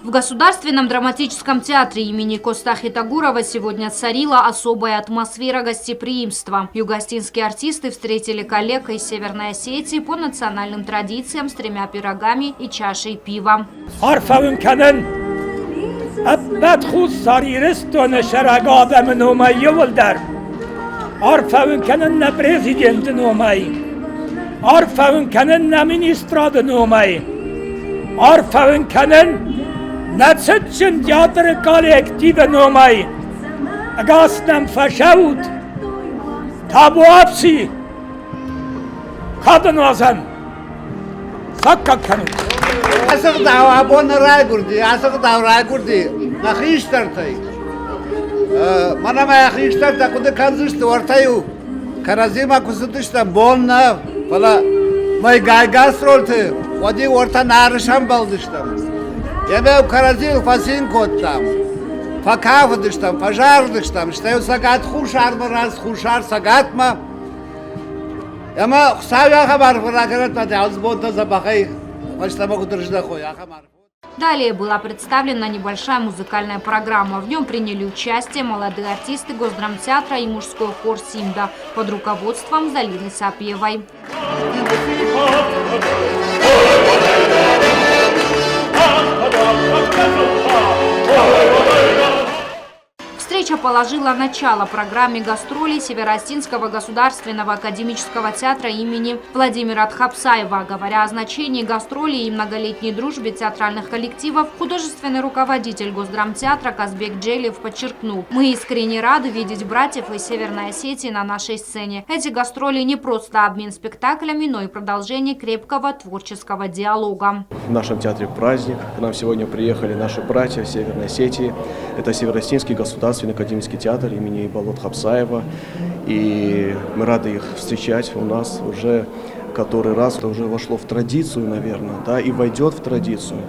В Государственном драматическом театре имени Костахи Тагурова сегодня царила особая атмосфера гостеприимства. Югостинские артисты встретили коллег из Северной Осетии по национальным традициям с 3 пирогами и чашей пива. Нацетчен театр коллектива номай, агастам фашаут, табуапси, кадназан, саккаканут. Асық дава бон райгурди, нахиштартай. Манама нахиштарта куды канзышты ортаю. Каразима кусудышта бонна, пала май гайгастролты, води орта нарышам балдыштам. Я был каразил фасин коттам, факафдыштам, пожардыштам, что сагат хушар раз хушар сагатма. Я ма хсавя хабар фракарат на азбота забахай, почта могу держать хоя хабар. Далее была представлена небольшая музыкальная программа. В нем приняли участие молодые артисты Госдрамтеатра и мужской хор «Симда» под руководством Залины Сапиевой. Встреча положила начало программе гастролей Северо-Осетинского государственного академического театра имени Владимира Тхапсаева. Говоря о значении гастролей и многолетней дружбе театральных коллективов, художественный руководитель Госдрамтеатра Казбек Джелиев подчеркнул: «Мы искренне рады видеть братьев из Северной Осетии на нашей сцене. Эти гастроли не просто обмен спектаклями, но и продолжение крепкого творческого диалога». В нашем театре праздник. К нам сегодня приехали наши братья в Северной Осетии. Это Северо-Осетинский государственный академический театр имени Болот Хапсаева. И мы рады их встречать у нас уже который раз. Это уже вошло в традицию, наверное, да, и войдет в традицию.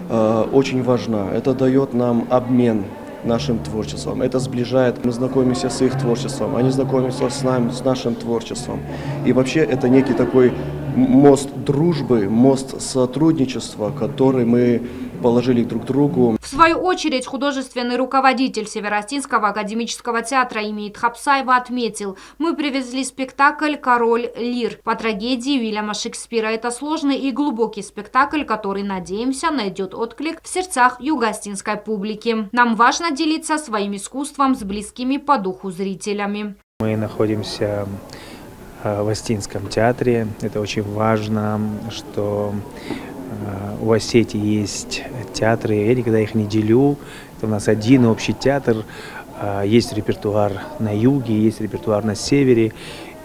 Очень важно. Это дает нам обмен нашим творчеством. Это сближает. Мы знакомимся с их творчеством, они знакомятся с нами, с нашим творчеством. И вообще это некий такой мост дружбы, мост сотрудничества, который мы положили друг к другу. В свою очередь, художественный руководитель Северо-Осетинского академического театра имени Тхапсаева отметил: «Мы привезли спектакль «Король Лир» по трагедии Уильяма Шекспира. Это сложный и глубокий спектакль, который, надеемся, найдет отклик в сердцах югостинской публики. Нам важно делиться своим искусством с близкими по духу зрителями». Мы находимся в Осетинском театре. Это очень важно, что у Осетии есть театры, я никогда их не делю. Это у нас один общий театр. Есть репертуар на юге, есть репертуар на севере.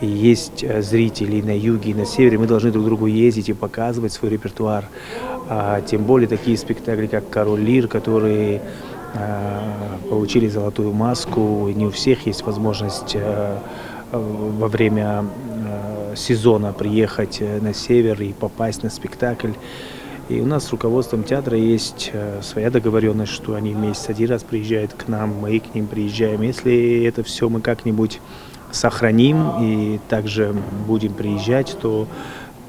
И есть зрители на юге и на севере. Мы должны друг другу ездить и показывать свой репертуар. Тем более такие спектакли, как «Король Лир», которые получили золотую маску. Не у всех есть возможность во время сезона приехать на север и попасть на спектакль. И у нас с руководством театра есть своя договоренность, что они в месяц один раз приезжают к нам, мы к ним приезжаем. Если это все мы как-нибудь сохраним и также будем приезжать, то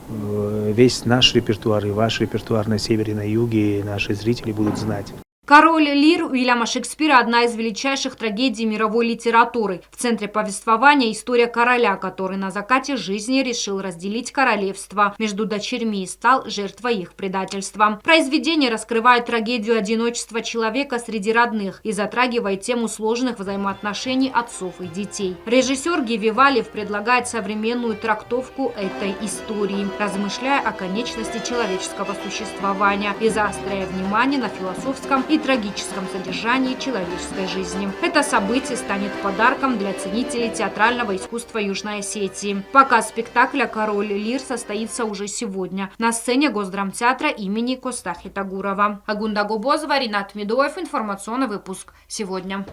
весь наш репертуар и ваш репертуар на севере и на юге наши зрители будут знать. «Король Лир» Уильяма Шекспира – одна из величайших трагедий мировой литературы. В центре повествования история короля, который на закате жизни решил разделить королевство между дочерьми и стал жертвой их предательства. Произведение раскрывает трагедию одиночества человека среди родных и затрагивает тему сложных взаимоотношений отцов и детей. Режиссер Ги Вивалев предлагает современную трактовку этой истории, размышляя о конечности человеческого существования и заостряя внимание на философском и трагическом содержании человеческой жизни. Это событие станет подарком для ценителей театрального искусства Южной Осетии. Показ спектакля «Король Лир» состоится уже сегодня на сцене Госдрамтеатра имени Костахи Тагурова. Агунда Губозова, Ринат Медоев. Информационный выпуск сегодня.